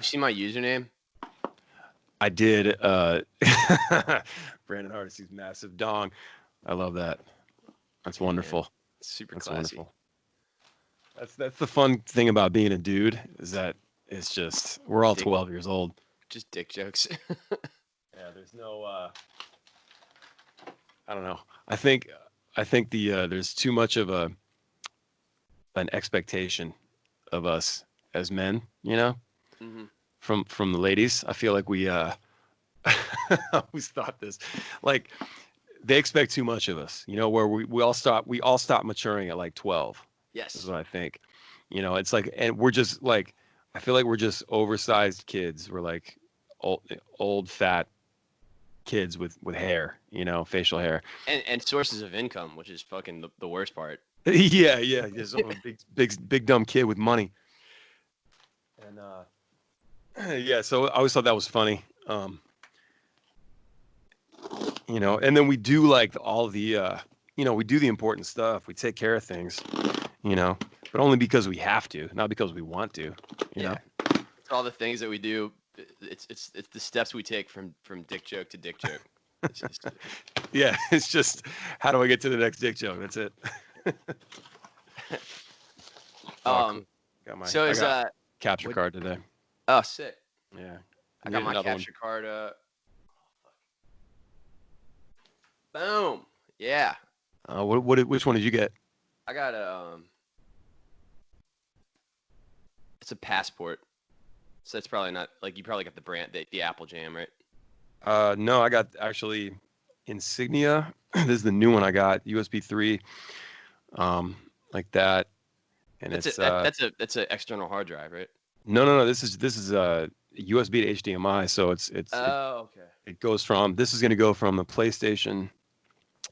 you see my username? I did. Brandon Hardesty's massive dong. I love that. That's wonderful. Super That's classy. wonderful. That's the fun thing about being a dude is that it's just we're all 12 years old. Just dick jokes. Yeah, there's no. I don't know. I think there's too much of an expectation of us as men. You know, Mm-hmm. from the ladies. I feel like we always thought this, like they expect too much of us. You know, where we all stop maturing at like 12. Yes. Is what I think. You know, it's like, and we're just like, I feel like we're just oversized kids. We're like old fat kids with hair, you know, facial hair. And sources of income, which is fucking the worst part. Yeah. Just a big dumb kid with money. And yeah, so I always thought that was funny. You know, and then we do like all the, you know, we do the important stuff. We take care of things, you know, but only because we have to, not because we want to, you know. It's all the things that we do. It's the steps we take from dick joke to dick joke. Yeah, it's just how do I get to the next dick joke? That's it. Cool. I got capture card today. Oh, sick. Yeah, I got my capture card. Boom. Yeah. Which one did you get? I got it's a Passport. So it's probably not like you probably got the brand, the Apple Jam, right? No, I got actually Insignia. This is the new one I got, USB 3, like that, and that's it's an external hard drive, right? No. This is USB to HDMI, so okay. It goes from this is going to go from the PlayStation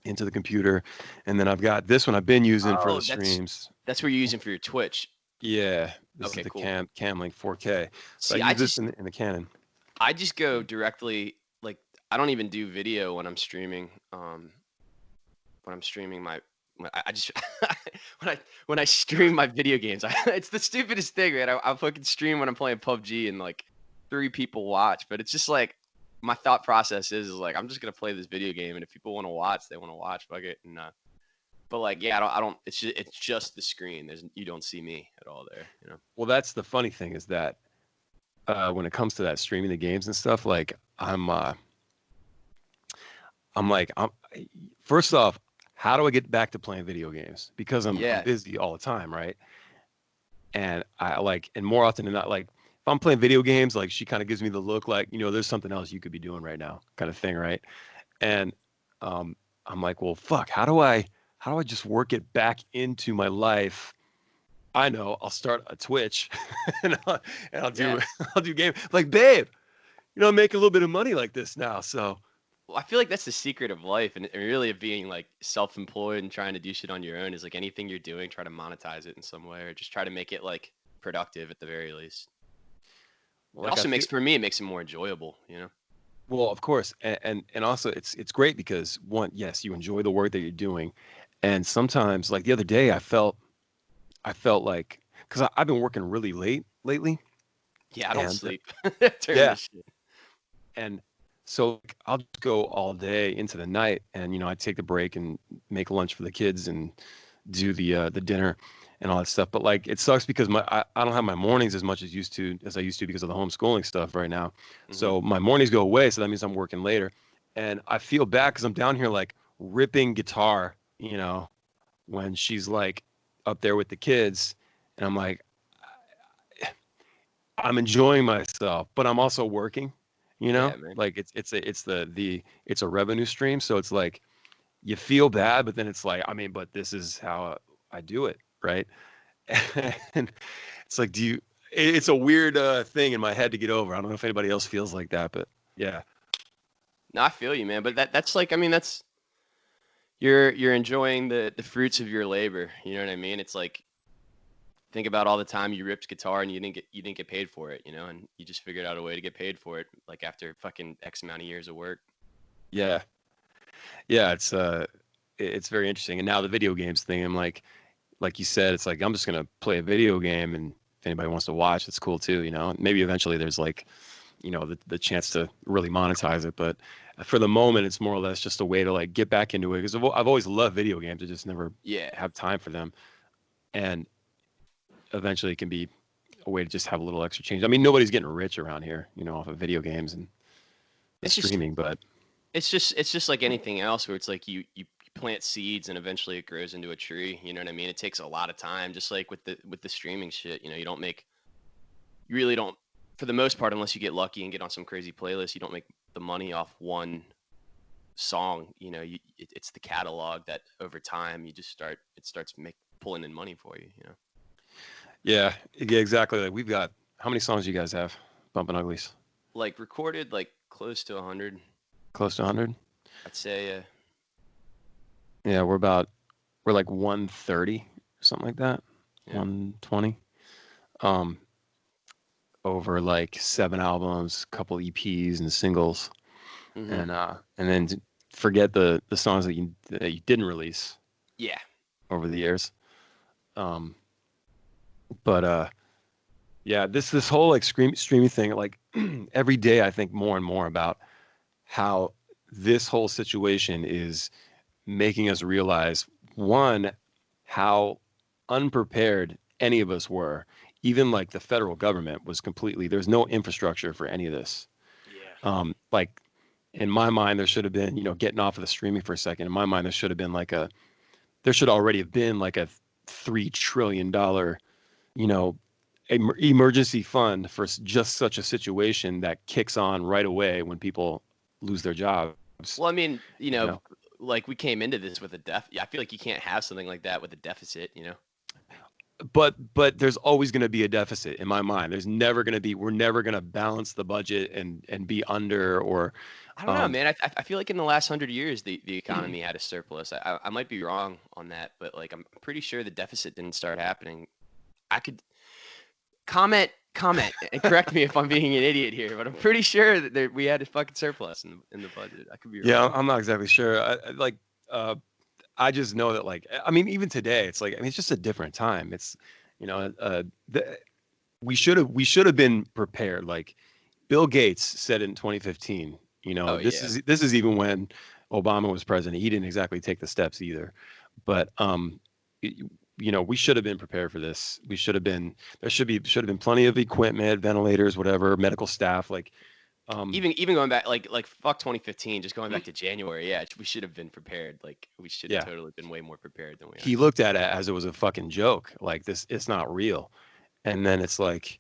into the computer, and then I've got this one I've been using for the streams. That's what you're using for your Twitch. Yeah, this is the cool. Camlink 4K. So See, I use this in the Canon. I just go directly, like I don't even do video when I'm streaming. When I'm streaming I just when I stream my video games, it's the stupidest thing, man. I fucking stream when I'm playing PUBG and like 3 people watch, but it's just like my thought process is like I'm just gonna play this video game, and if people want to watch, they want to watch. Fuck it. And but like yeah, I don't. It's just the screen. You don't see me at all there. You know. Well, that's the funny thing is that when it comes to that streaming the games and stuff, like I'm first off, how do I get back to playing video games? Because I'm busy all the time, right? And and more often than not, like if I'm playing video games, like she kind of gives me the look like, you know, there's something else you could be doing right now, kind of thing, right? And I'm like, well, fuck, how do I just work it back into my life? I know, I'll start a Twitch and I'll do game. Like, babe, you know, I'm making a little bit of money like this now, so. Well, I feel like that's the secret of life, and really of being like self-employed and trying to do shit on your own is like anything you're doing, try to monetize it in some way, or just try to make it like productive at the very least. Well, it also makes it more enjoyable, you know. Well, of course, and also it's great because one, yes, you enjoy the work that you're doing, and sometimes like the other day, I felt like because I've been working really late lately. Yeah, I don't sleep. Yeah, and so I'll just go all day into the night, and you know I take the break and make lunch for the kids and do the dinner and all that stuff. But like it sucks because I don't have my mornings as much as I used to because of the homeschooling stuff right now. Mm-hmm. So my mornings go away, so that means I'm working later, and I feel bad because I'm down here like ripping guitar, you know, when she's like up there with the kids, and I'm like I'm enjoying myself, but I'm also working. You know, like it's a revenue stream. So it's like you feel bad, but then it's like, I mean, but this is how I do it. Right. And it's like, it's a weird thing in my head to get over. I don't know if anybody else feels like that, but yeah. No, I feel you, man. But that's like, I mean, that's, you're enjoying the fruits of your labor. You know what I mean? It's like, think about all the time you ripped guitar and you didn't get paid for it, you know, and you just figured out a way to get paid for it, like after fucking X amount of years of work. Yeah, it's very interesting. And now the video games thing, I'm like you said, it's like I'm just gonna play a video game and if anybody wants to watch, it's cool too, you know. Maybe eventually there's like, you know, the chance to really monetize it, but for the moment it's more or less just a way to like get back into it, because I've always loved video games. I just never have time for them, and eventually it can be a way to just have a little extra change. I mean, nobody's getting rich around here, you know, off of video games and the streaming, but it's just like anything else, where it's like you plant seeds and eventually it grows into a tree. You know what I mean? It takes a lot of time, just like with the streaming shit. You know, you really don't, for the most part, unless you get lucky and get on some crazy playlist, you don't make the money off one song. You know, it's the catalog that over time it starts pulling in money for you. You know. Yeah, exactly. Like, we've got, how many songs do you guys have, Bumpin' Uglies? Like recorded, like close to 100. Close to 100? I'd say. Yeah, we're like 130, something like that. Yeah. 120. Over like 7 albums, a couple EPs and singles, and then forget the songs that you didn't release. Yeah. Over the years. But yeah, this whole like streaming thing, like every day I think more and more about how this whole situation is making us realize, one, how unprepared any of us were. Even like the federal government was completely, there's no infrastructure for any of this. Yeah. Like in my mind, there should have been, you know, getting off of the streaming for a second. In my mind, there should already have been like a $3 trillion, you know, emergency fund for just such a situation that kicks on right away when people lose their jobs. Well, I mean, you know, like we came into this with a I feel like you can't have something like that with a deficit, you know. But there's always going to be a deficit in my mind. We're never going to balance the budget and be under, or I don't know, man. I feel like in the last 100 years the economy had a surplus. I might be wrong on that, but like I'm pretty sure the deficit didn't start happening. I could comment and correct me if I'm being an idiot here, but I'm pretty sure that we had a fucking surplus in the budget. I could be wrong. Yeah, I'm not exactly sure. I just know that, like, I mean, even today, it's like, I mean, it's just a different time. It's, you know, we should have been prepared. Like Bill Gates said in 2015, you know, this is even when Obama was president. He didn't exactly take the steps either, but you know, we should have been prepared for this. There should have been plenty of equipment, ventilators, whatever, medical staff, like. Even going back, like fuck 2015, just going back to January, yeah, we should have been prepared. Like we should have totally been way more prepared than we are. He looked at it as it was a fucking joke, like this, it's not real. And then it's like,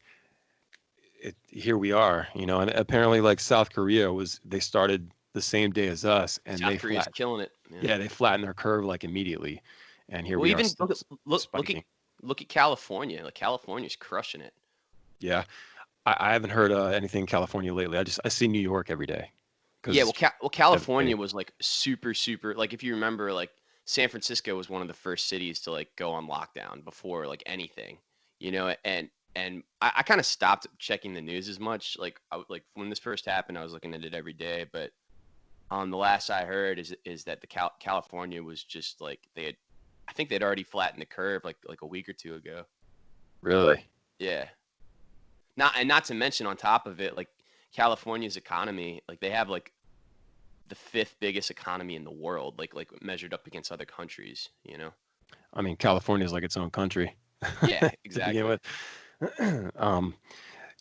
here we are, you know. And apparently, like South Korea they started the same day as us, and South Korea's killing it. Yeah, they flattened their curve like immediately, and here we are. Even look at California. Like California's crushing it. Yeah. I haven't heard anything in California lately. I see New York every day. Yeah, well, California was like super, like if you remember, like San Francisco was one of the first cities to like go on lockdown before like anything, you know. And I kind of stopped checking the news as much. Like when this first happened, I was looking at it every day. But the last I heard is that the California was just like I think they'd already flattened the curve like a week or two ago. Really? Yeah. Not to mention on top of it, like California's economy, like they have like the 5th biggest economy in the world, like measured up against other countries, you know. I mean, California is like its own country. Yeah, exactly. To begin with.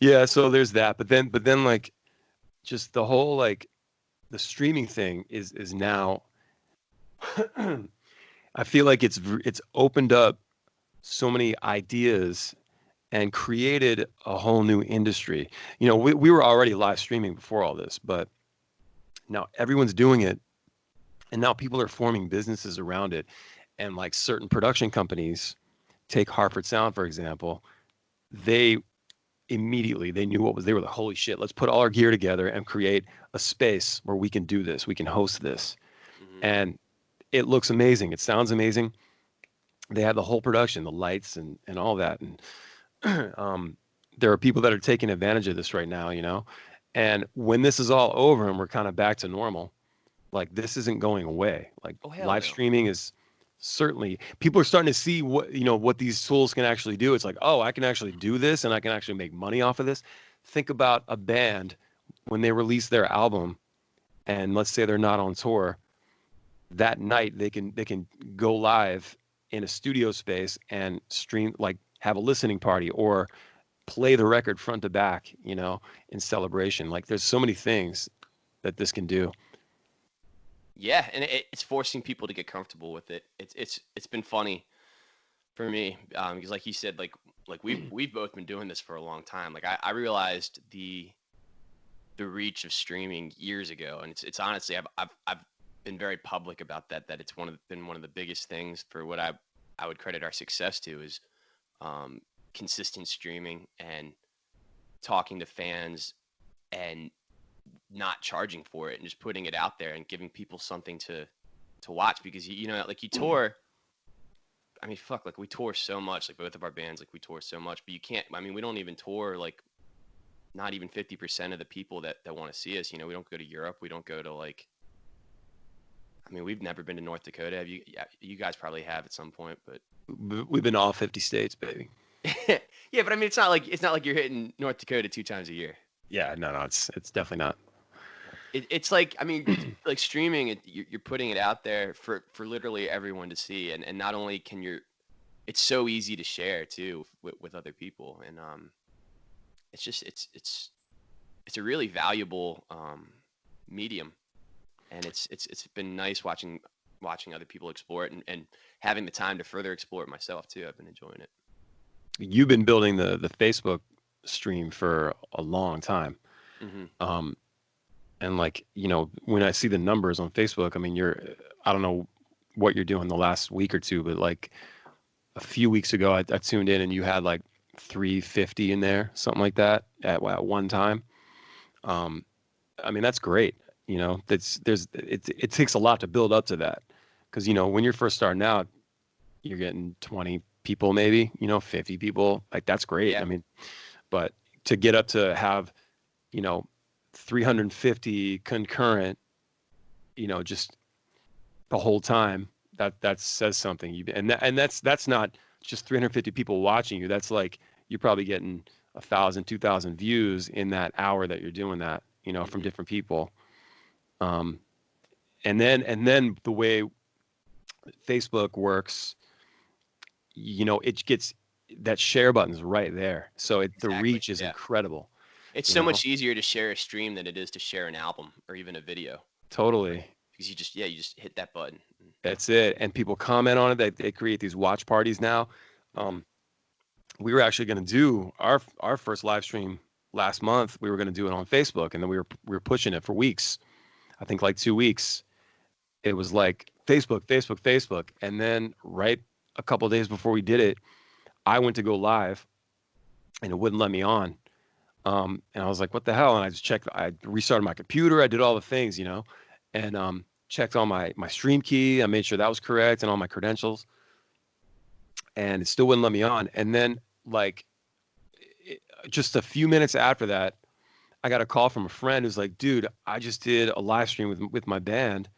Yeah, so there's that, but then like just the whole like the streaming thing is now. I feel like it's opened up so many ideas and created a whole new industry. You know, we were already live streaming before all this, but now everyone's doing it, and now people are forming businesses around it. And like certain production companies, take Hartford Sound for example, they immediately knew they were like, holy shit, let's put all our gear together and create a space where we can do this, we can host this. And it looks amazing, it sounds amazing. They have the whole production, the lights and all that. And there are people that are taking advantage of this right now, you know. And when this is all over and we're kind of back to normal, like this isn't going away. Like live streaming is certainly people are starting to see what these tools can actually do. It's like, oh, I can actually do this and I can actually make money off of this. Think about a band when they release their album, and let's say they're not on tour. That night they can go live in a studio space and stream, like have a listening party or play the record front to back, in celebration. Like there's so many things that this can do. Yeah, and it's forcing people to get comfortable with it. It's been funny for me, because like you said, like we've both been doing this for a long time. Like I realized the reach of streaming years ago, and it's honestly I've been very public about that it's been one of the biggest things for what I would credit our success to is consistent streaming and talking to fans and not charging for it and just putting it out there and giving people something to watch, because like you tour. I mean, fuck, like we tour so much, like both of our bands, like we tour so much, but you can't, I mean, we don't even tour like not even 50% of the people that want to see us. We don't go to Europe. We don't go to like, I mean, we've never been to North Dakota. Have you? Yeah, you guys probably have at some point, but We've been all 50 states, baby. yeah, but I mean, it's not like you're hitting North Dakota 2 times a year. Yeah, no, it's definitely not. It's like, I mean, like streaming it, you're putting it out there for literally everyone to see, and not only can it's so easy to share too with other people, and it's just it's a really valuable medium, and it's been nice watching other people explore it, and having the time to further explore it myself too. I've been enjoying it. You've been building the Facebook stream for a long time. Hmm. And like, when I see the numbers on Facebook, I mean, I don't know what you're doing the last week or two, but like a few weeks ago, I tuned in and you had like 350 in there, something like that at one time. I mean, that's great. It takes a lot to build up to that. Cause when you're first starting out, you're getting 20 people, maybe, 50 people. Like that's great. Yeah. I mean, but to get up to have, you know, 350 concurrent, just the whole time, that says something. That's not just 350 people watching you. That's like you're probably getting 1,000, 2,000 views in that hour that you're doing that, from different people. And then the way Facebook works, it gets that share button's right there. So the Exactly. reach is Yeah. incredible. It's so much easier to share a stream than it is to share an album or even a video. Totally. Because you just hit that button. That's it. And people comment on it. They create these watch parties now. We were actually going to do our first live stream last month. We were going to do it on Facebook, and then we were pushing it for weeks. I think like 2 weeks. It was like Facebook, Facebook, Facebook, and then right a couple of days before we did it, I went to go live, and it wouldn't let me on. And I was like, "What the hell?" And I just checked. I restarted my computer. I did all the things, and checked on my stream key. I made sure that was correct and all my credentials, and it still wouldn't let me on. And then, like, just a few minutes after that, I got a call from a friend who's like, "Dude, I just did a live stream with my band,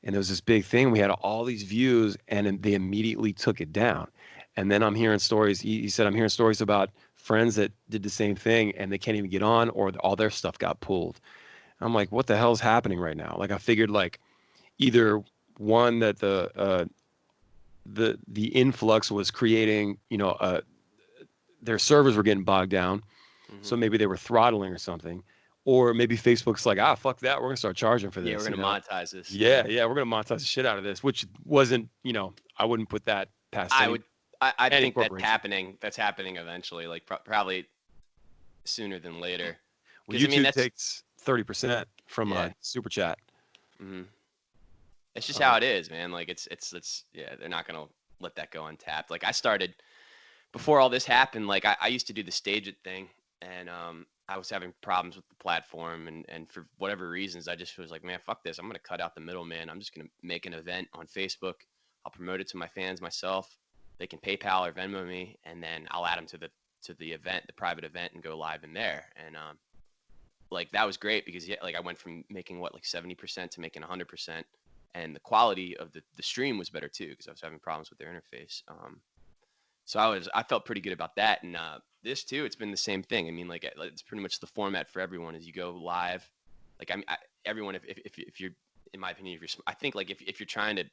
and there was this big thing. We had all these views, and they immediately took it down." And then I'm hearing stories. He said, "I'm hearing stories about friends that did the same thing, and they can't even get on, or all their stuff got pulled." I'm like, "What the hell is happening right now?" Like, I figured like either one that the influx was creating, their servers were getting bogged down, so maybe they were throttling or something, or maybe Facebook's like, fuck that, we're gonna start charging for this. Yeah, we're gonna monetize this. Yeah, we're gonna monetize the shit out of this, which wasn't, I wouldn't put that past I any, would. I any think that's corporation. happening. That's happening eventually, like probably sooner than later. Well, 'Cause, I mean, YouTube takes 30% from yeah. a super chat. Hmm. It's just how it is, man. Like it's yeah. They're not gonna let that go untapped. Like I started before all this happened. Like I used to do the Stage It thing, and I was having problems with the platform, and for whatever reasons, I just was like, man, fuck this. I'm gonna cut out the middleman. I'm just gonna make an event on Facebook. I'll promote it to my fans myself. They can PayPal or Venmo me, and then I'll add them to the event, the private event, and go live in there. And like that was great because like I went from making like 70% to making 100%, and the quality of the stream was better too because I was having problems with their interface. So I felt pretty good about that. And this too, it's been the same thing. I mean, like it's pretty much the format for everyone is you go live. Like everyone, if you're, in my opinion, I think like if you're trying to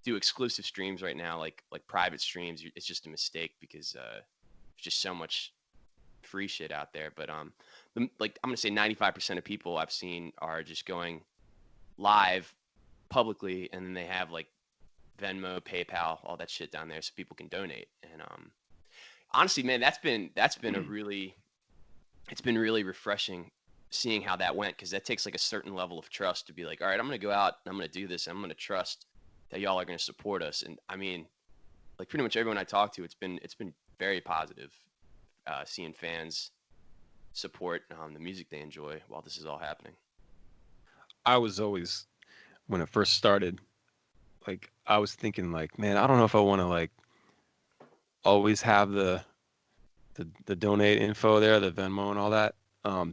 do exclusive streams right now, like private streams, it's just a mistake because there's just so much free shit out there. But like I'm gonna say 95% of people I've seen are just going live publicly, and then they have like Venmo, PayPal, all that shit down there so people can donate. And honestly, man, that's been it's been really refreshing seeing how that went because that takes like a certain level of trust to be like, all right, I'm gonna go out and I'm gonna do this. And I'm gonna trust that y'all are gonna support us. And I mean, like pretty much everyone I talk to, it's been very positive seeing fans support the music they enjoy while this is all happening. I was always, when it first started, like I was thinking like, man, I don't know if I want to like always have the donate info there, the Venmo and all that,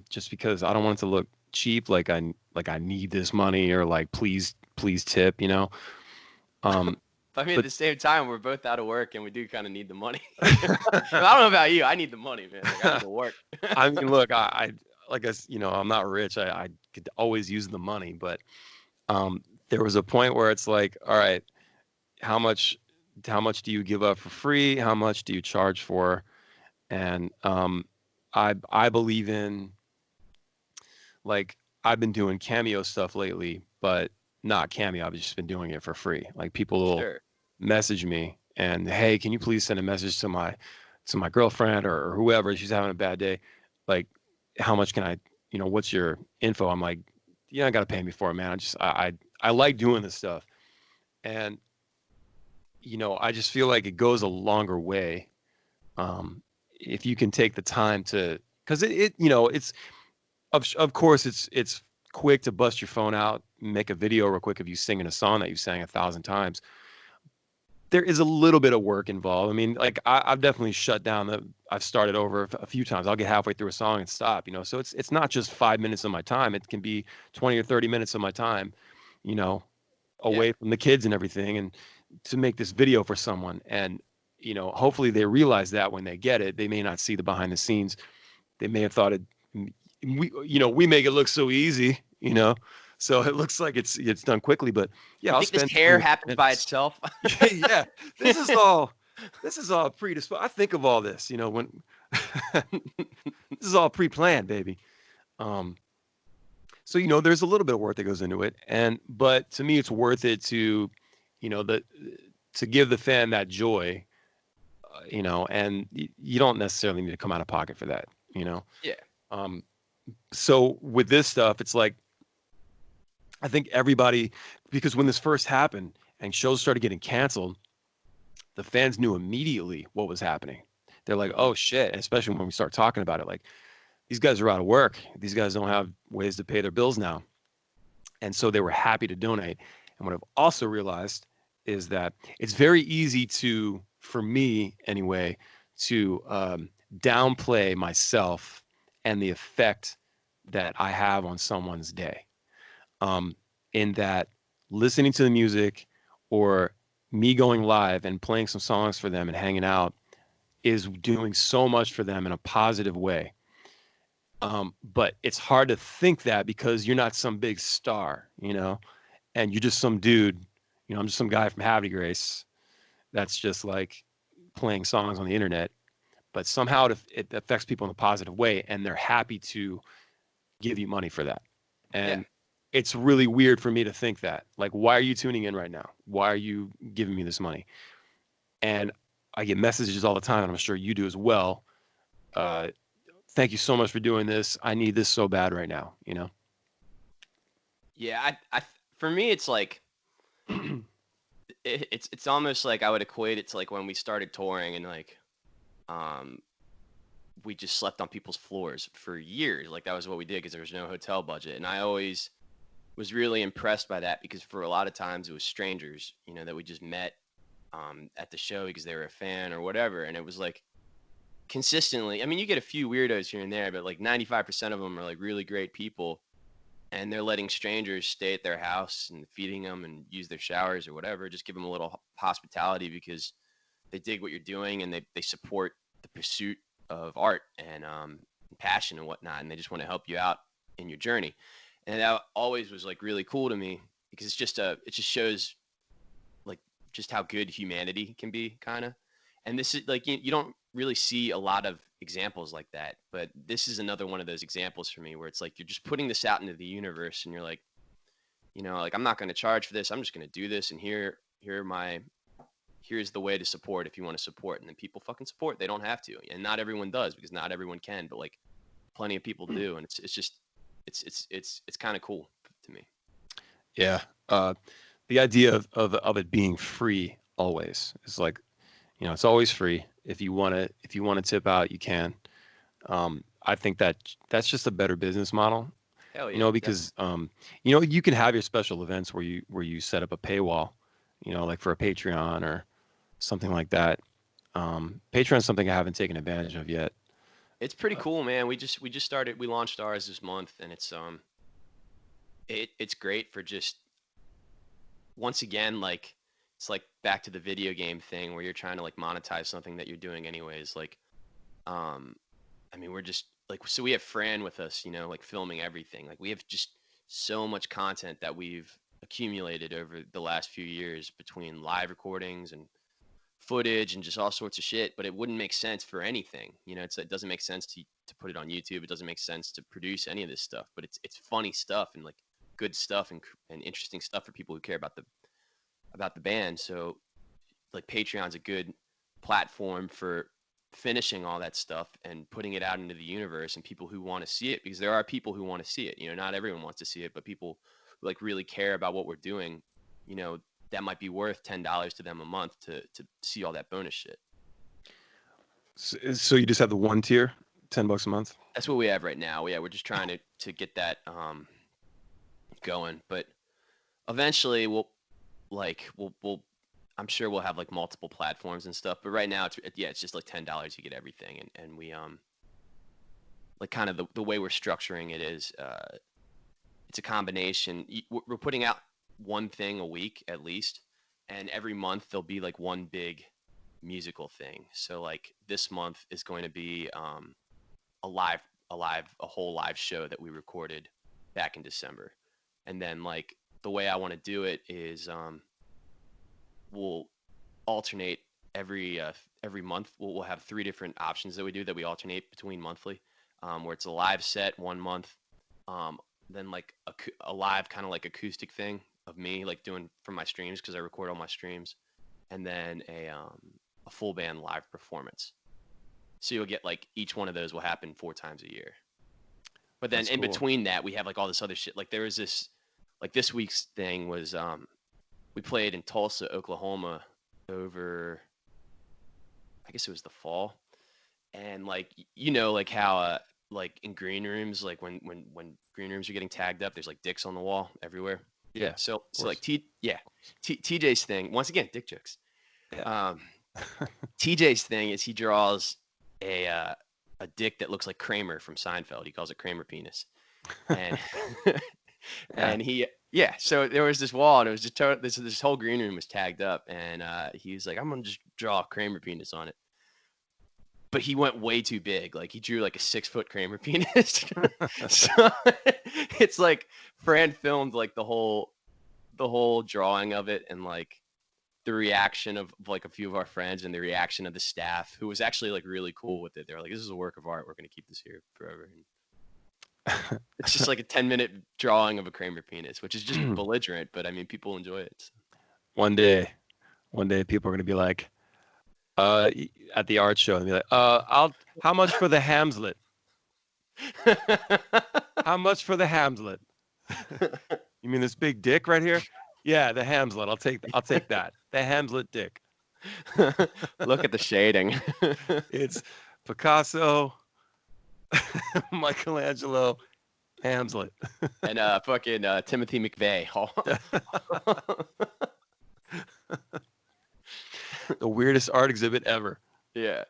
just because I don't want it to look cheap, like I need this money or like please tip, you know. I mean, at the same time, we're both out of work and we do kind of need the money. I don't know about you. I need the money, man. Like, I need to work. I mean, look, I like you know, I'm not rich. I could always use the money, but there was a point where it's like, all right, how much do you give up for free? How much do you charge for? And I believe in, like, I've been doing Cameo stuff lately, but not Cameo. I've just been doing it for free. Like people will message me and, hey, can you please send a message to my girlfriend or whoever, she's having a bad day. Like, how much can I, you know, what's your info? I'm like, yeah, I got to pay me for it, man. I like doing this stuff. And, you know, I just feel like it goes a longer way. If you can take the time to, cause it you know, it's, of course it's quick to bust your phone out, make a video real quick of you singing a song that you sang 1,000 times. There is a little bit of work involved. I mean, like I've definitely shut down I've started over a few times. I'll get halfway through a song and stop, you know? So it's not just 5 minutes of my time. It can be 20 or 30 minutes of my time, you know, away from the kids and everything, and to make this video for someone. And, you know, hopefully they realize that when they get it. They may not see the behind the scenes. They may have thought we make it look so easy, you know, so it looks like it's done quickly, but yeah, I'll spend this hair happens by itself. Yeah, this is all predisposed. I think of all this, you know, when this is all pre-planned, baby. So, you know, there's a little bit of work that goes into it, but to me, it's worth it to, you know, to give the fan that joy, you know, and you don't necessarily need to come out of pocket for that, you know? Yeah. So with this stuff, it's like, I think everybody, because when this first happened and shows started getting canceled, the fans knew immediately what was happening. They're like, oh shit. And especially when we start talking about it, like, these guys are out of work. These guys don't have ways to pay their bills now. And so they were happy to donate. And what I've also realized is that it's very easy to, for me anyway, to downplay myself and the effect that I have on someone's day. In that listening to the music or me going live and playing some songs for them and hanging out is doing so much for them in a positive way. But it's hard to think that because you're not some big star, you know, and you're just some dude, you know, I'm just some guy from Havre de Grace that's just like playing songs on the internet, but somehow it affects people in a positive way and they're happy to give you money for that. And it's really weird for me to think that, like, why are you tuning in right now? Why are you giving me this money? And I get messages all the time, and I'm sure you do as well. Thank you so much for doing this. I need this so bad right now, you know? Yeah. For me, it's like, it's almost like I would equate it to like when we started touring and like, we just slept on people's floors for years. Like that was what we did because there was no hotel budget. And I always was really impressed by that because for a lot of times it was strangers, you know, that we just met at the show because they were a fan or whatever. And it was like consistently, I mean, you get a few weirdos here and there, but like 95% of them are like really great people. and they're letting strangers stay at their house and feeding them and use their showers or whatever. Just give them a little hospitality because they dig what you're doing and they support the pursuit of art and passion and whatnot, and they just want to help you out in your journey. And that always was like really cool to me because it just shows like just how good humanity can be, kind of. And this is like you don't really see a lot of examples like that, but this is another one of those examples for me where it's like you're just putting this out into the universe and you're like, like I'm not going to charge for this, I'm just going to do this, and here's the way to support if you want to support. And then people fucking support. They don't have to, and not everyone does because not everyone can, but like plenty of people do, and it's kind of cool to me. Yeah. The idea of it being free always is like, it's always free. If you want to tip out, you can. I think that's just a better business model. Hell yeah, because you can have your special events where you set up a paywall, like for a Patreon or something like that. Patreon's something I haven't taken advantage of yet. It's pretty cool, man. We just started. We launched ours this month, and it's great for just once again, like it's like back to the video game thing where you're trying to like monetize something that you're doing anyways. Like, I mean, we're just like, so we have Fran with us, like filming everything. Like we have just so much content that we've accumulated over the last few years between live recordings and footage and just all sorts of shit, but it wouldn't make sense for anything. It doesn't make sense to put it on YouTube. It doesn't make sense to produce any of this stuff, but it's funny stuff and like good stuff and interesting stuff for people who care about the band. So like Patreon's a good platform for finishing all that stuff and putting it out into the universe and people who want to see it, because there are people who want to see it. Not everyone wants to see it, but people who like really care about what we're doing, that might be worth $10 to them a month to see all that bonus shit. So you just have the one tier, $10 a month? That's what we have right now. Yeah, we're just trying to get that going, but eventually we'll I'm sure we'll have like multiple platforms and stuff, but right now it's just like $10 you get everything, and we like kind of the way we're structuring it is it's a combination. We're putting out one thing a week at least, and every month there'll be like one big musical thing. So like this month is going to be a whole live show that we recorded back in December. And then like the way I want to do it is we'll alternate every month. We'll have 3 different options that we do that we alternate between monthly, where it's a live set one month, then like a live kind of like acoustic thing of me like doing from my streams because I record all my streams, and then a full band live performance. So you'll get like each one of those will happen 4 times a year. But then in between that we have like all this other shit. Like there was this, like this week's thing was we played in Tulsa, Oklahoma over, I guess it was the fall, and like like how like in green rooms, like when green rooms are getting tagged up, there's like dicks on the wall everywhere. Yeah. So like TJ's thing, once again, dick jokes. Yeah. TJ's thing is he draws a dick that looks like Kramer from Seinfeld. He calls it Kramer penis. And and so there was this wall, and it was just this whole green room was tagged up, and he was like, I'm gonna just draw a Kramer penis on it. But he went way too big. Like he drew like a 6-foot Kramer penis. So it's like Fran filmed like the whole drawing of it, and like the reaction of like a few of our friends and the reaction of the staff, who was actually like really cool with it. They were like, this is a work of art. We're going to keep this here forever. And it's just like a 10-minute drawing of a Kramer penis, which is just belligerent, but I mean, people enjoy it. So. One day people are going to be like, at the art show and be like, how much for the Hamslet? How much for the Hamslet? You mean this big dick right here? Yeah, the Hamslet. I'll take that. The Hamslet dick. Look at the shading. It's Picasso, Michelangelo, Hamslet, and fucking Timothy McVeigh. The weirdest art exhibit ever. Yeah.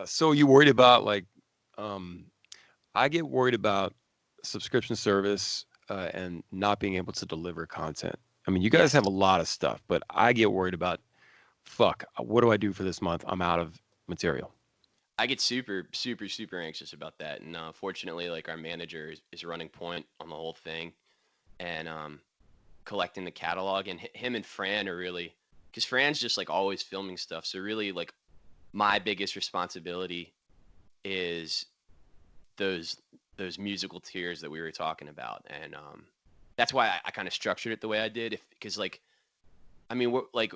So you worried about like, I get worried about subscription service and not being able to deliver content. I mean, you guys Yes. have a lot of stuff, but I get worried about, fuck, what do I do for this month? I'm out of material. I get super, super, super anxious about that. And fortunately, like our manager is running point on the whole thing and collecting the catalog. And him and Fran are really, because Fran's just like always filming stuff. So really, like my biggest responsibility is those those musical tiers that we were talking about, and that's why I kind of structured it the way I did. If because like I mean we're like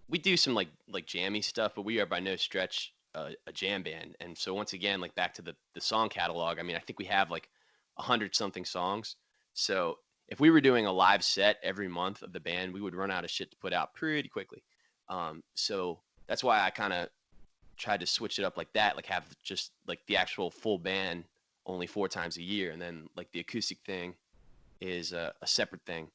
we do some like jammy stuff, but we are by no stretch a jam band. And so once again, like back to the song catalog, I mean I think we have like 100 something songs. So if we were doing a live set every month of the band, we would run out of shit to put out pretty quickly. So that's why I kind of tried to switch it up like that, like have just like the actual full band only 4 times a year, and then like the acoustic thing is a separate thing.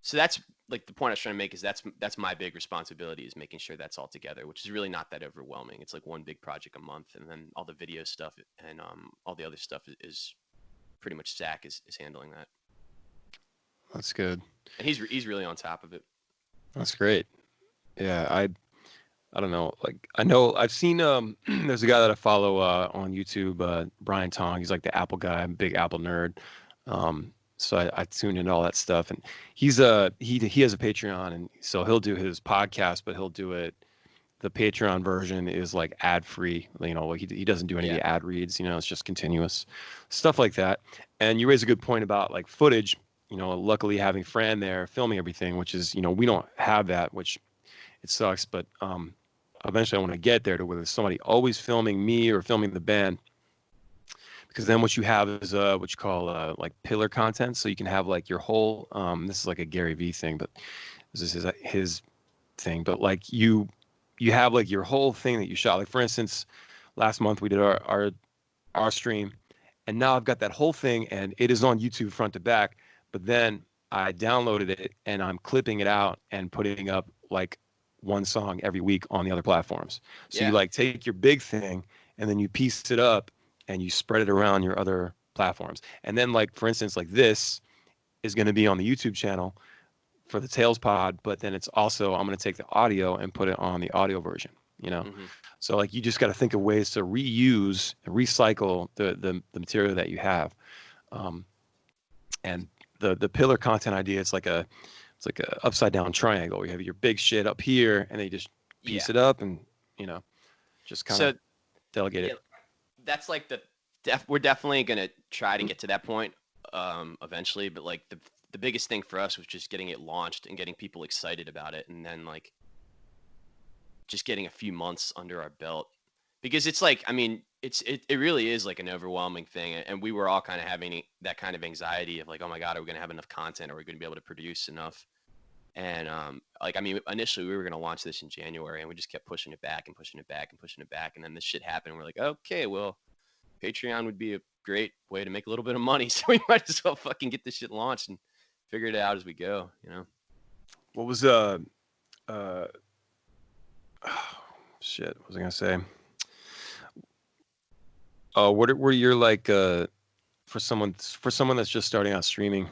So that's like the point I was trying to make is that's my big responsibility is making sure that's all together, which is really not that overwhelming. It's like one big project a month, and then all the video stuff and all the other stuff is pretty much Zach is handling that, That's good. and he's really on top of it. That's great. Yeah, I don't know. Like I know I've seen there's a guy that I follow on YouTube, Brian Tong. He's like the Apple guy. I'm a big Apple nerd. So I tune into all that stuff, and he's he has a Patreon, and so he'll do his podcast, but he'll do it. The Patreon version is like ad free. You know, like he doesn't do any of Yeah. the ad reads. You know, it's just continuous stuff like that. And you raise a good point about like footage. You know, luckily having Fran there filming everything, which is, you know, we don't have that, which it sucks, but eventually I want to get there to where there's somebody always filming me or filming the band, because then what you have is what you call like pillar content. So you can have like your whole this is like a Gary V thing, but this is his thing. But like you have like your whole thing that you shot. Like for instance, last month we did our stream, and now I've got that whole thing and it is on YouTube front to back. But then I downloaded it and I'm clipping it out and putting up like one song every week on the other platforms. So you Yeah. like take your big thing and then you piece it up and you spread it around your other platforms. And then like for instance, like this is going to be on the YouTube channel for the Tails pod, but then it's also I'm going to take the audio and put it on the audio version, you know. Hmm. So like you just got to think of ways to reuse and recycle the material that you have. Um, and the pillar content idea, it's like a upside down triangle. You have your big shit up here, and then you just Yeah. piece it up, and you know, just kind of So delegate yeah, it. that's like we're definitely gonna try to get to that point eventually, but like the biggest thing for us was just getting it launched and getting people excited about it, and then like just getting a few months under our belt, because it's like I mean it really is like an overwhelming thing, and we were all kind of having that kind of anxiety of like, oh my god, are we gonna have enough content, are we gonna be able to produce enough? And like I mean, initially we were gonna launch this in January, and we just kept pushing it back and pushing it back and pushing it back, and then this shit happened. And we're like, okay, well, Patreon would be a great way to make a little bit of money, so we might as well fucking get this shit launched and figure it out as we go, you know? What was uh shit? What was I gonna say? What were your like for someone that's just starting out streaming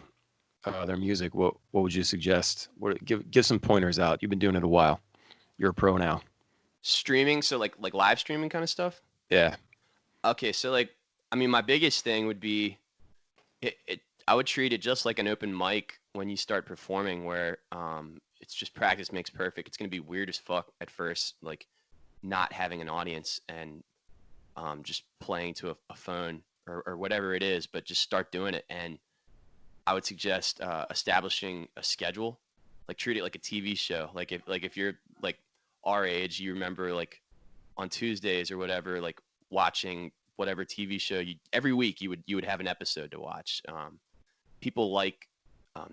their music? What would you suggest? What give some pointers out? You've been doing it a while. You're a pro now. Streaming, so like live streaming kind of stuff. Yeah. Okay, so like I mean, my biggest thing would be I would treat it just like an open mic when you start performing, where it's just practice makes perfect. It's gonna be weird as fuck at first, like not having an audience and just playing to a phone or whatever it is, but just start doing it. And I would suggest establishing a schedule, like treat it like a TV show. Like if you're like our age, you remember like on Tuesdays or whatever, like watching whatever TV show you every week you would have an episode to watch. People like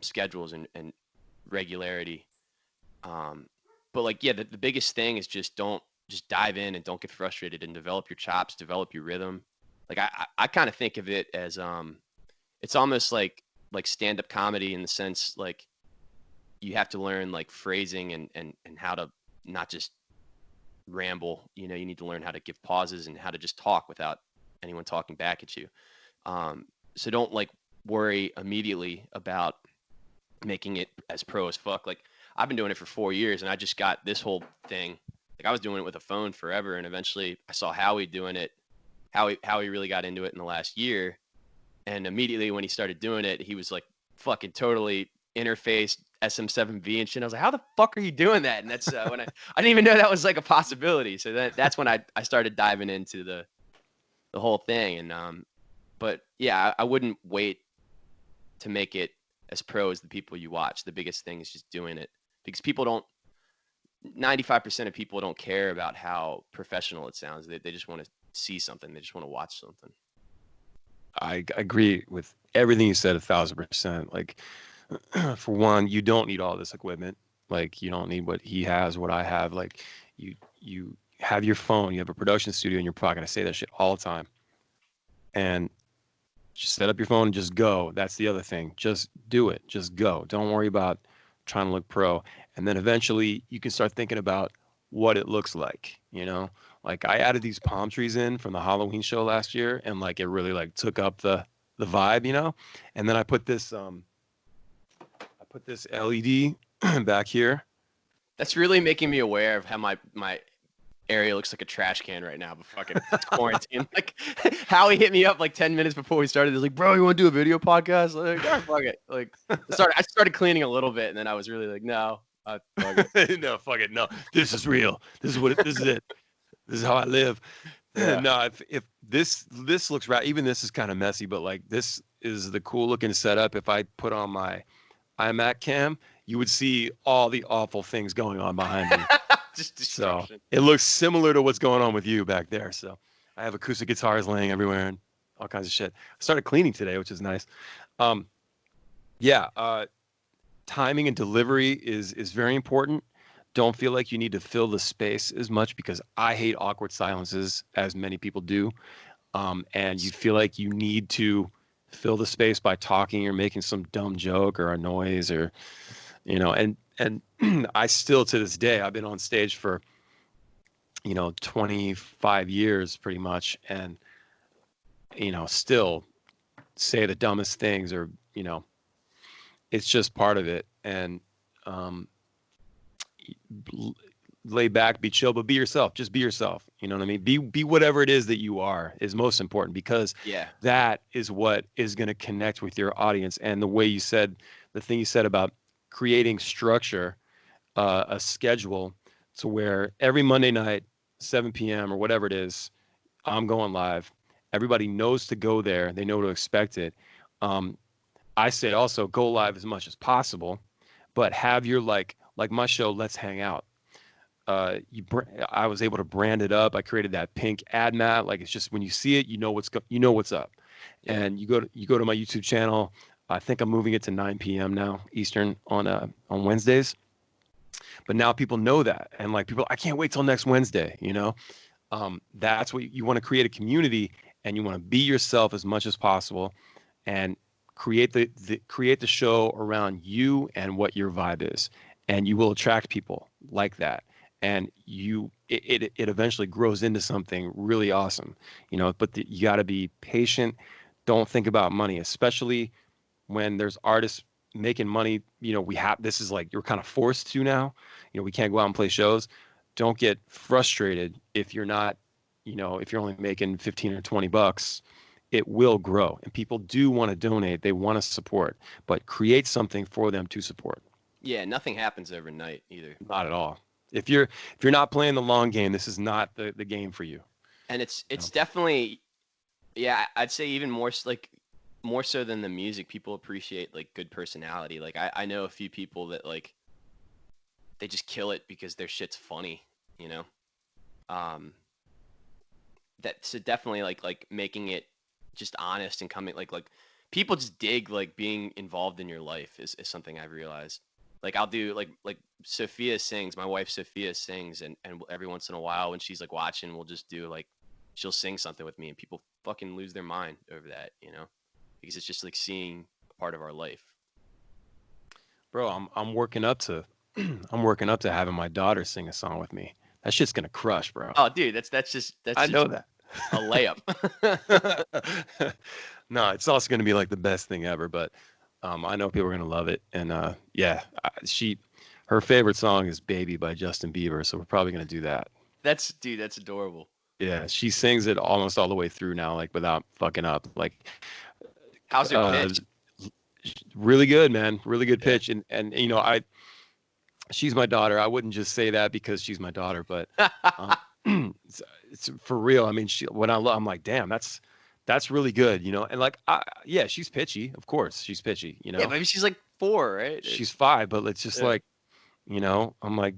schedules and regularity. Um, but like yeah, the biggest thing is just dive in and don't get frustrated and develop your chops, develop your rhythm. Like I kind of think of it as it's almost like stand up comedy in the sense like you have to learn like phrasing and how to not just ramble. You know, you need to learn how to give pauses and how to just talk without anyone talking back at you. So don't like worry immediately about making it as pro as fuck. Like I've been doing it for 4 years, and I just got this whole thing. Like I was doing it with a phone forever, and eventually I saw Howie doing it. Howie really got into it in the last year, and immediately when he started doing it, he was like fucking totally interfaced SM7V and shit. I was like, how the fuck are you doing that? And that's when I didn't even know that was like a possibility. So that's when I started diving into the whole thing. And but yeah, I wouldn't wait to make it as pro as the people you watch. The biggest thing is just doing it, because people don't 95% of people don't care about how professional it sounds. They just want to see something. They just want to watch something. I agree with everything you said 1,000%. Like, for one, you don't need all this equipment. Like, you don't need what he has, what I have. Like, you have your phone, you have a production studio in your pocket. I say that shit all the time. And just set up your phone and just go. That's the other thing. Just do it. Just go. Don't worry about trying to look pro. And then eventually you can start thinking about what it looks like, you know? Like I added these palm trees in from the Halloween show last year, and like it really like took up the vibe, you know? And then I put this LED back here. That's really making me aware of how my area looks like a trash can right now, but fucking it's quarantine. Like Howie hit me up like 10 minutes before we started. He's like, bro, you want to do a video podcast? Like, oh, fuck it. Like I started cleaning a little bit, and then I was really like, no, fuck it. No, fuck it. No, this is real. This is this is it. This is how I live. Yeah. No, if this looks right, even this is kind of messy, but like this is the cool looking setup. If I put on my iMac cam, you would see all the awful things going on behind me. Just destruction. So it looks similar to what's going on with you back there. So I have acoustic guitars laying everywhere and all kinds of shit. I started cleaning today, which is nice. Timing and delivery is very important. Don't feel like you need to fill the space as much, because I hate awkward silences, as many people do. And you feel like you need to fill the space by talking or making some dumb joke or a noise, or, you know, and I still, to this day, I've been on stage for, 25 years pretty much. And, still say the dumbest things, or, it's just part of it. And, lay back, be chill, but be yourself. Just be yourself. You know what I mean? Be whatever it is that you are is most important, because that is what is going to connect with your audience. And the way you said, the thing you said about creating structure, a schedule to where every Monday night, 7 p.m. or whatever it is, I'm going live. Everybody knows to go there. They know to expect it. I say also go live as much as possible, but have your like my show, Let's Hang Out. I was able to brand it up. I created that pink ad mat. Like, it's just when you see it, you know what's up. Yeah. And you go to my YouTube channel. I think I'm moving it to 9 p.m. now Eastern on Wednesdays. But now people know that, and like people, I can't wait till next Wednesday. That's what you want to create, a community, and you want to be yourself as much as possible, and create the show around you and what your vibe is, and you will attract people like that. And it eventually grows into something really awesome, but you got to be patient. Don't think about money, especially when there's artists making money. This is like, you're kind of forced to now. We can't go out and play shows. Don't get frustrated if you're not, if you're only making 15 or 20 bucks. It will grow, and people do want to donate. They want to support, but create something for them to support. Yeah, nothing happens overnight either. Not at all. If you're not playing the long game, this is not the game for you. And it's definitely, yeah, I'd say even more so than the music, people appreciate like good personality. Like I know a few people that like they just kill it because their shit's funny, That's definitely like making it just honest and coming like people just dig like being involved in your life is something I've realized. Like I'll do like Sophia sings, my wife Sophia sings, and every once in a while when she's like watching, we'll just do like, she'll sing something with me, and people fucking lose their mind over that, because it's just like seeing a part of our life. Bro, I'm working up to having my daughter sing a song with me. That shit's gonna crush, bro. Oh, dude, that's I know that. a layup. No, it's also going to be like the best thing ever. But I know people are going to love it. And yeah, her favorite song is "Baby" by Justin Bieber, so we're probably going to do that. That's adorable. Yeah, she sings it almost all the way through now, like without fucking up. Like, How's her pitch? Really good, man. Really good Yeah. pitch. And you know, she's my daughter. I wouldn't just say that because she's my daughter, but it's for real. I mean, I'm like, damn, that's really good, you know. And like, yeah, she's pitchy, of course, she's pitchy, you know. Yeah, maybe she's like 4, right? She's 5, but it's just like, you know, I'm like,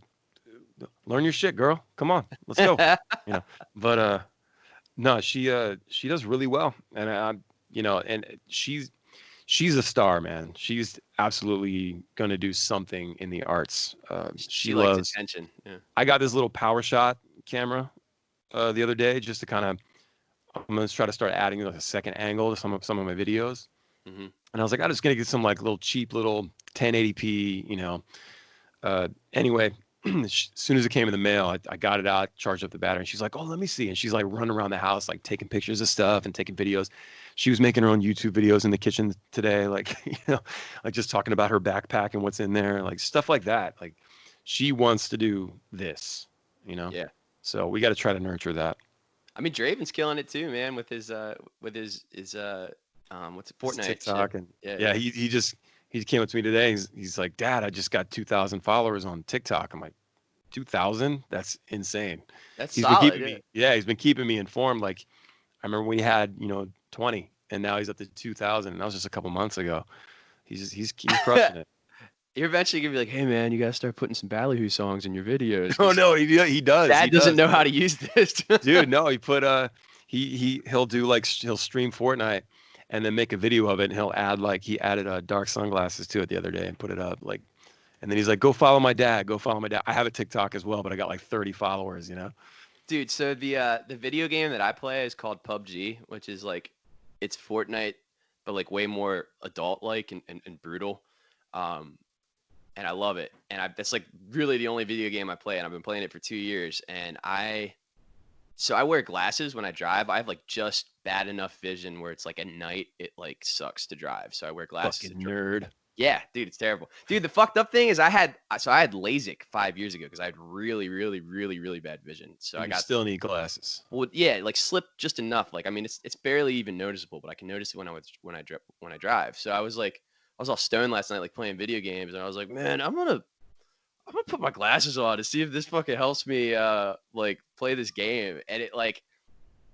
learn your shit, girl. Come on, let's go, you know. But no, she does really well, and you know, and she's a star, man. She's absolutely going to do something in the arts. She likes loves attention. Yeah. I got this little PowerShot camera the other day just to kind of, I'm going to try to start adding like a second angle to some of my videos. Mm-hmm. And I was like, I'm just going to get some like little cheap little 1080p, you know. Anyway, as soon as it came in the mail, I got it out, charged up the battery, and she's like, oh, let me see. And she's like running around the house, like taking pictures of stuff and taking videos. She was making her own YouTube videos in the kitchen today, like, you know, like just talking about her backpack and what's in there, like stuff like that. Like she wants to do this, you know? Yeah. So we got to try to nurture that. I mean, Draven's killing it too, man, with his what's it, Fortnite TikTok shit. and yeah, he came up to me today. He's like, Dad, I just got 2,000 followers on TikTok. I'm like, 2,000? That's insane. That's He's solid. been keeping me, yeah, he's been keeping me informed. Like, I remember we had, you know, 20, and now he's up to 2,000, and that was just a couple months ago. He's crushing it. You're eventually gonna be like, hey man, you gotta start putting some Ballyhoo songs in your videos. Oh no, he does. Dad doesn't know how to use this. Dude, no, he put he'll do like he'll stream Fortnite and then make a video of it, and he'll add like he added dark sunglasses to it the other day and put it up like, and then he's like, go follow my dad, go follow my dad. I have a TikTok as well, but I got like 30 followers, you know. Dude, so the video game that I play is called PUBG, which is like, it's Fortnite, but like way more adult-like and brutal. And I love it. And that's like really the only video game I play, and I've been playing it for 2 years. And so I wear glasses when I drive. I have like just bad enough vision where it's like at night it like sucks to drive. So I wear glasses. Fucking nerd. Yeah, dude, it's terrible. Dude, the fucked up thing is I had LASIK 5 years ago because I had really, really, really, really bad vision. So I still need glasses. Well, yeah, like slipped just enough. Like, I mean, it's barely even noticeable, but I can notice it when I drive. So I was all stoned last night, like playing video games, and I was like, man, I'm gonna put my glasses on to see if this fucking helps me like play this game. And it like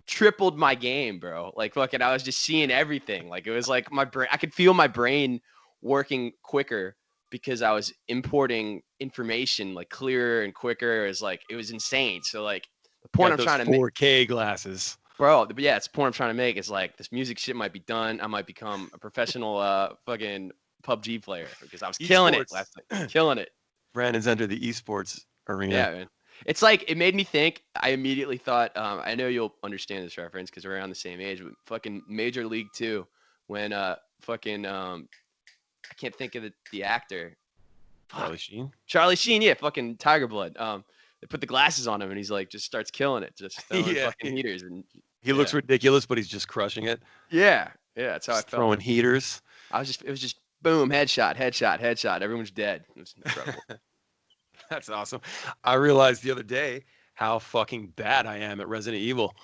tripled my game, bro. Like fucking, I was just seeing everything. Like it was like my brain, I could feel my brain working quicker because I was importing information like clearer and quicker. It was insane. So like the point I'm trying to make, 4K glasses, bro. But yeah, it's the point I'm trying to make. Is like this music shit might be done. I might become a professional fucking PUBG player because I was killing it last night. Killing it. Brandon's entered the esports arena. Yeah, man. It's like, it made me think. I immediately thought, I know you'll understand this reference because we're around the same age, but fucking Major League 2 when fucking I can't think of the actor. Charlie Sheen, yeah, fucking Tiger Blood. They put the glasses on him and he's like just starts killing it, just throwing fucking heaters, and he looks ridiculous, but he's just crushing it. Yeah, that's how I felt. Throwing heaters. It was just boom, headshot, headshot, headshot. Everyone's dead. It was incredible. That's awesome. I realized the other day how fucking bad I am at Resident Evil.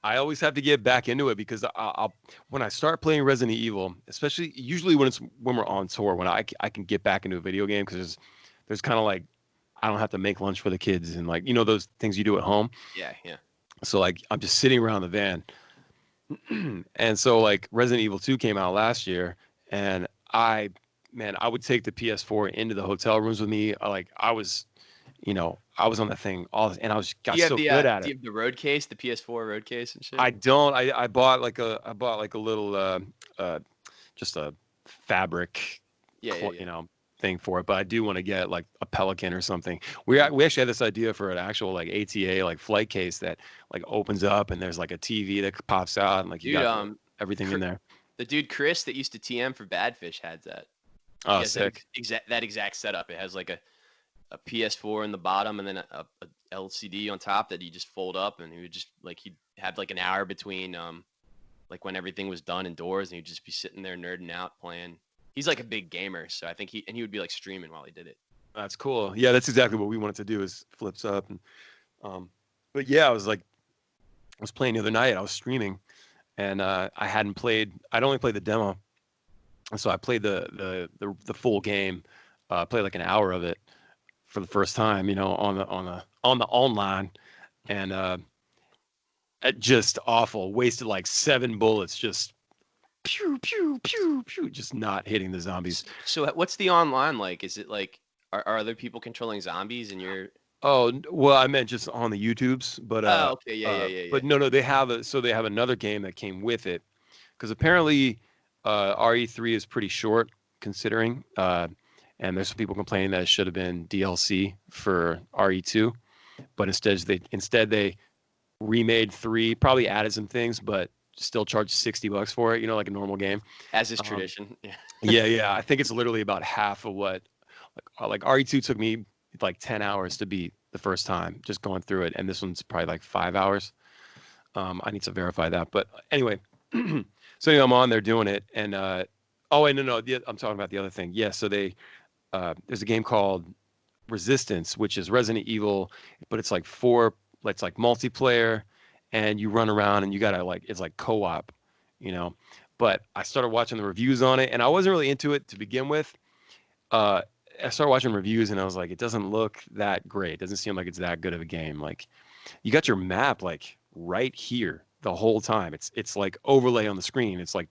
I always have to get back into it because I'll when I start playing Resident Evil, especially usually when we're on tour, when I can get back into a video game because there's kind of like, I don't have to make lunch for the kids and like, you know, those things you do at home. Yeah. So like I'm just sitting around the van. And so like Resident Evil 2 came out last year, and I would take the PS4 into the hotel rooms with me. I was on that thing and I got so good at it. Do you have the road case, the PS4 road case and shit? I don't. I bought like a little just a fabric thing for it, but I do want to get like a Pelican or something. We actually had this idea for an actual like ATA like flight case that like opens up and there's like a TV that pops out and like you got everything in there. The dude Chris that used to TM for Badfish had that. Oh, sick. That exact setup. It has like a PS4 in the bottom and then a LCD on top that you just fold up, and he would just like he'd have like an hour between like when everything was done indoors, and he'd just be sitting there nerding out playing. He's like a big gamer, so I think he would be like streaming while he did it. That's cool. Yeah, that's exactly what we wanted to do is flips up. And but yeah, I was playing the other night. I was streaming, and I'd only played the demo, and so I played the full game. Played like an hour of it for the first time, on the online, and just awful. Wasted like 7 bullets, just pew pew pew pew, just not hitting the zombies. So what's the online like? Is it like are other people controlling zombies and you're? Oh well, I meant just on the YouTubes, but Oh, okay, yeah. but no, they have another game that came with it, because apparently RE3 is pretty short considering, and there's some people complaining that it should have been DLC for RE2, but instead they remade 3, probably added some things, but still charged $60 for it, like a normal game. As is tradition. Yeah. I think it's literally about half of what like RE2 took me like 10 hours to beat the first time, just going through it, and this one's probably like 5 hours. I need to verify that, but anyway. So I'm on there doing it, and oh wait, no, I'm talking about the other thing. Yeah, so there's a game called Resistance, which is Resident Evil, but it's like multiplayer, and you run around and you gotta it's like co-op, But I started watching the reviews on it, and I wasn't really into it to begin with. I started watching reviews, and I was like, it doesn't look that great. It doesn't seem like it's that good of a game. Like, you got your map like right here the whole time. It's like overlay on the screen. It's like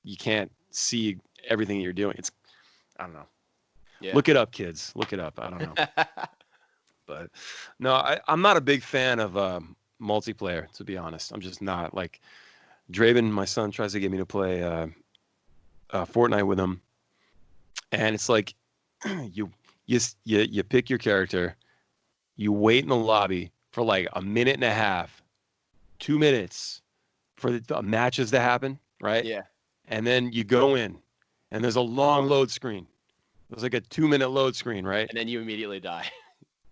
you can't see everything you're doing. I don't know. Yeah. Look it up, kids. Look it up. I don't know. But no, I'm not a big fan of multiplayer, to be honest. I'm just not. Like, Draven, my son, tries to get me to play Fortnite with him, and it's like you pick your character, you wait in the lobby for like a minute and a half, 2 minutes for the matches to happen, right? Yeah. And then you go in, and there's a long load screen. There's like a 2-minute load screen, right? And then you immediately die.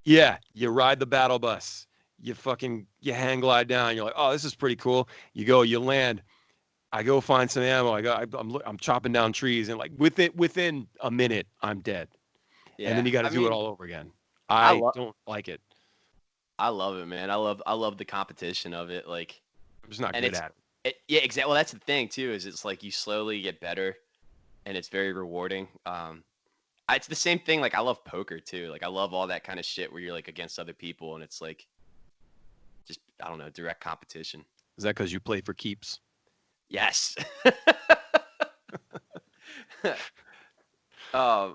Yeah, you ride the battle bus. You hang glide down. You're like, oh, this is pretty cool. You go, you land. I go find some ammo. I'm chopping down trees, and like within a minute, I'm dead. Yeah. And then you got to do it all over again. I don't like it. I love it, man. I love the competition of it. Like, I'm just not good at it. Yeah, exactly. Well, that's the thing too. Is it's like you slowly get better, and it's very rewarding. It's the same thing. Like, I love poker too. Like, I love all that kind of shit where you're like against other people, and it's like, just, I don't know, direct competition. Is that because you play for keeps? Yes. I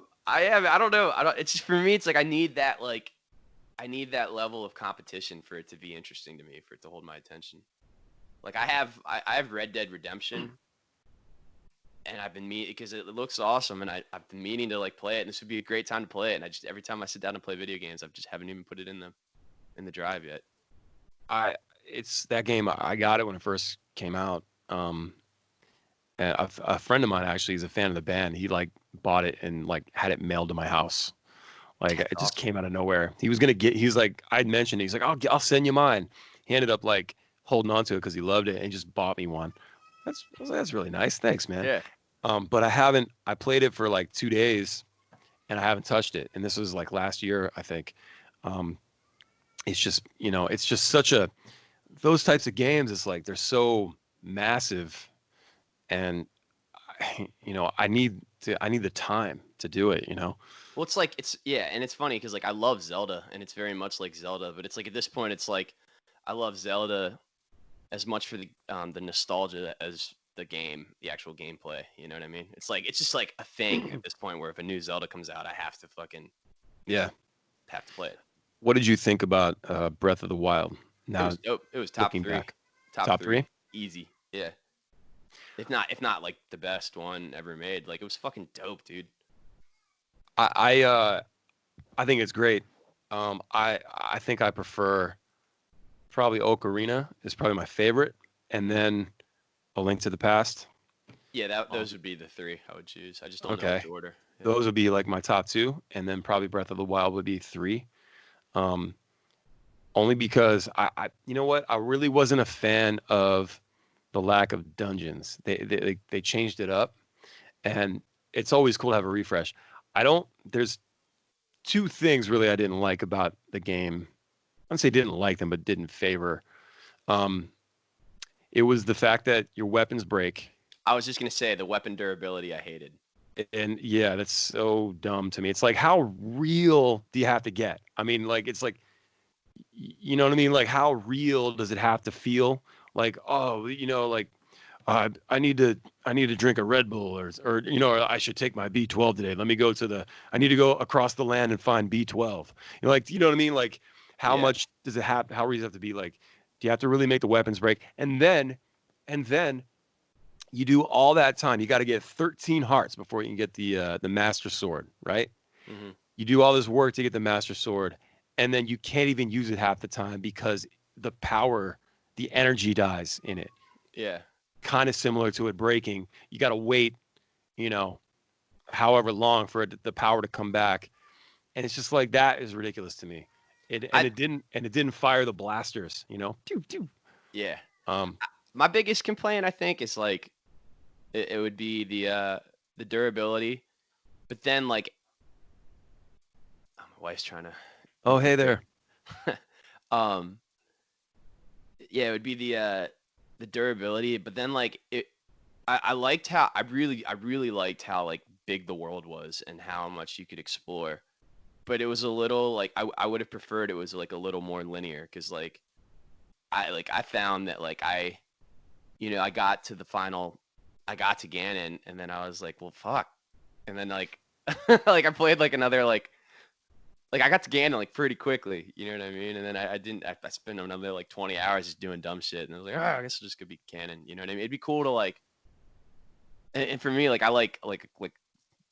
don't know. It's just, for me, it's like I need that level of competition for it to be interesting to me, for it to hold my attention. Like, I have Red Dead Redemption, and I've been because it looks awesome, and I've been meaning to like play it, and this would be a great time to play it. And every time I sit down and play video games, I just haven't even put it in the drive yet. It's that game. I got it when it first came out. And a friend of mine actually is a fan of the band. He like bought it and like had it mailed to my house. Like, it just came out of nowhere. He's like, I'd mentioned it. He's like, I'll send you mine. He ended up like holding on to it because he loved it and just bought me one. I was like, that's really nice. Thanks, man. Yeah. But I played it for like 2 days and I haven't touched it. And this was like last year, I think. It's just, it's just those types of games, it's like, they're so massive, and I need the time to do it, Well, it's like, and it's funny because like I love Zelda, and it's very much like Zelda, but it's like at this point, it's like I love Zelda as much for the nostalgia as the actual gameplay. You know what I mean? It's like, it's just like a thing at this point where if a new Zelda comes out, I have to fucking have to play it. What did you think about Breath of the Wild? Now, it was top 3. Back. Top 3? Easy. Yeah. If not like the best one ever made. Like, it was fucking dope, dude. I think it's great. I think I prefer probably Ocarina is probably my favorite, and then A Link to the Past. Yeah, those would be the 3 I would choose. I just don't know which order. Yeah. Those would be like my top 2, and then probably Breath of the Wild would be 3. only because you know what, I really wasn't a fan of the lack of dungeons. They changed it up, and it's always cool to have a refresh. I don't. There's two things really I didn't like about the game. I don't say didn't like them, but didn't favor. Um, it was the fact that your weapons break. I was just gonna say the weapon durability I hated. And yeah, that's so dumb to me. It's like, how real do you have to get? I mean, like, it's like, you know what I mean? Like, how real does it have to feel? Like, oh, like, I need to drink a Red Bull, or I should take my B12 today. Let me go I need to go across the land and find B12. Like, you know what I mean? Like, how Yeah. much does it have? How real does it have to be? Like, do you have to really make the weapons break? And then you do all that time. You got to get 13 hearts before you can get the Master Sword, right? Hmm. You do all this work to get the Master Sword, and then you can't even use it half the time because the power, the energy dies in it. Yeah. Kind of similar to it breaking. You got to wait, you know, however long for the power to come back, and it's just like, that is ridiculous to me. I It didn't fire the blasters, Pew, pew. yeah. Um, My biggest complaint I think is like it would be the durability, but then like oh, my wife's trying to oh, hey there. um yeah, it would be the durability, but then like I liked how I really liked how like big the world was and how much you could explore. But it was a little like I would have preferred it was like a little more linear because I found that like I got to the final, I got to Ganon, and then I was like, well, fuck, and then like like I played like another like I got to Ganon like pretty quickly, you know what I mean? And then I didn't. I spent another like 20 hours just doing dumb shit, and I was like, oh, I guess I'll just go be Ganon, you know what I mean? It'd be cool to like, and for me, like I like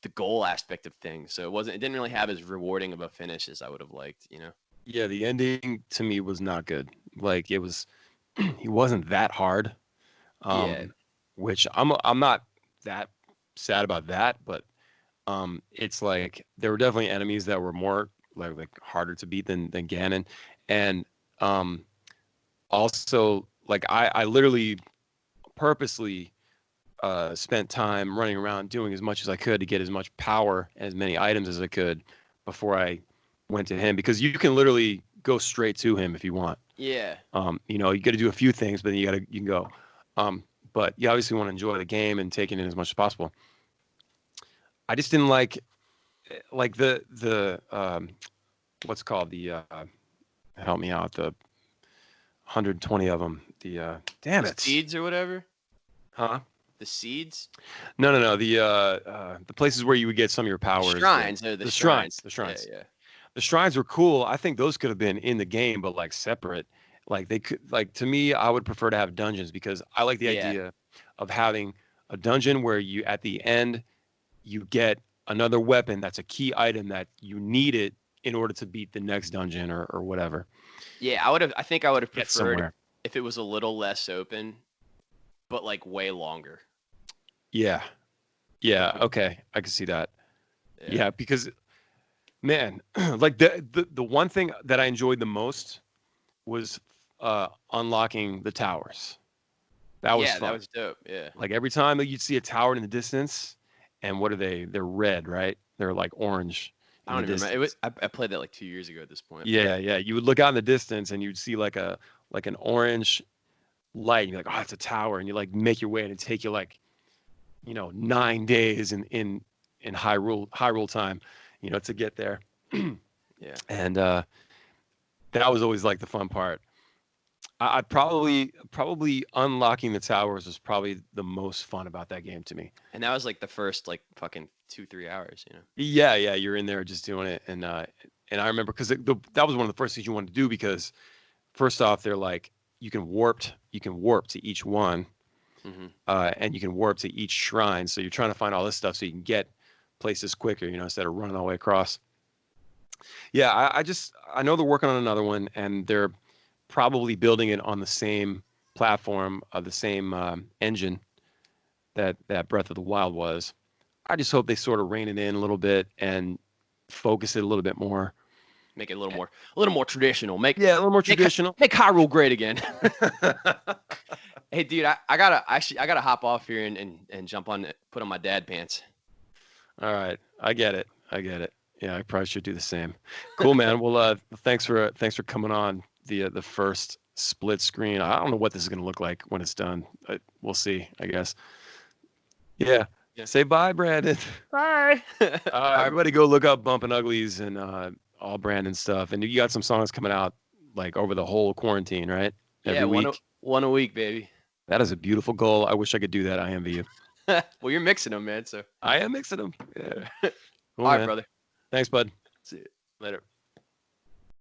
the goal aspect of things, so it didn't really have as rewarding of a finish as I would have liked, you know? Yeah, the ending to me was not good. Like, it was, he wasn't that hard. Yeah, Um, which I'm not that sad about that, but it's like there were definitely enemies that were more like harder to beat than Ganon, and um, also, like, I literally purposely spent time running around doing as much as I could to get as much power and as many items as I could before I went to him, because you can literally go straight to him if you want. yeah, You got to do a few things, but then you can go. But you obviously want to enjoy the game and take it in as much as possible. I just didn't like the what's called the help me out, the 120 of them. The damn the it, seeds or whatever, huh? the seeds, No. The places where you would get some of your the powers. shrines, or the The shrines. shrines. The Yeah, shrines. yeah, The shrines were cool. I think those could have been in the game, but like separate. Like, they could, like, to me, I would prefer to have dungeons, because I like the yeah, idea of having a dungeon where you, at the end, you get another weapon that's a key item that you need it in order to beat the next dungeon, or whatever. yeah. I think I would have Get preferred somewhere. if it was a little less open, but like way longer. Yeah. Like, Yeah. Okay. I can see that. yeah, Yeah, because, man, like, the one thing that I enjoyed the most was unlocking the towers. That was yeah, that fun. was dope. Yeah, Like, every time that you'd see a tower in the distance, and what are they? They're red, right? They're like orange I in the don't even remember. It was distance. I played that like 2 years ago at this point, but Yeah, yeah. You would look out in the distance, and you'd see like an orange light. And you're like, oh, it's a tower, and you like make your way, and it take you like, 9 days in Hyrule time, to get there. yeah. And that was always like the fun part. I probably unlocking the towers was probably the most fun about that game to me. And that was like the first like fucking 2-3 hours, you know. Yeah, yeah, you're in there just doing it, and I remember, because that was one of the first things you wanted to do, because first off, they're like, you can warp to each one, Hmm. and you can warp to each shrine. So you're trying to find all this stuff so you can get places quicker, instead of running all the way across. Yeah, I know they're working on another one, and they're probably building it on the same platform of the same engine that Breath of the Wild was. I just hope they sort of rein it in a little bit and focus it a little bit more. Make it a little more traditional. A little more traditional. Make Hyrule great again. Hey, dude, I gotta hop off here and jump on, put on my dad pants. All right, I get it. Yeah, I probably should do the same. Cool, man. Well, thanks for coming on the first split screen. I don't know what this is gonna look like when it's done. We'll see, I guess. Yeah. Say bye, Brandon. Bye. Everybody go look up Bumpin' Uglies and all Brandon stuff. And you got some songs coming out like over the whole quarantine, right? Every week. One a week, baby. That is a beautiful goal. I wish I could do that. I envy you. Well, you're mixing them, man. So I am mixing them. Yeah. Cool, all right, brother. Thanks, bud. See you later.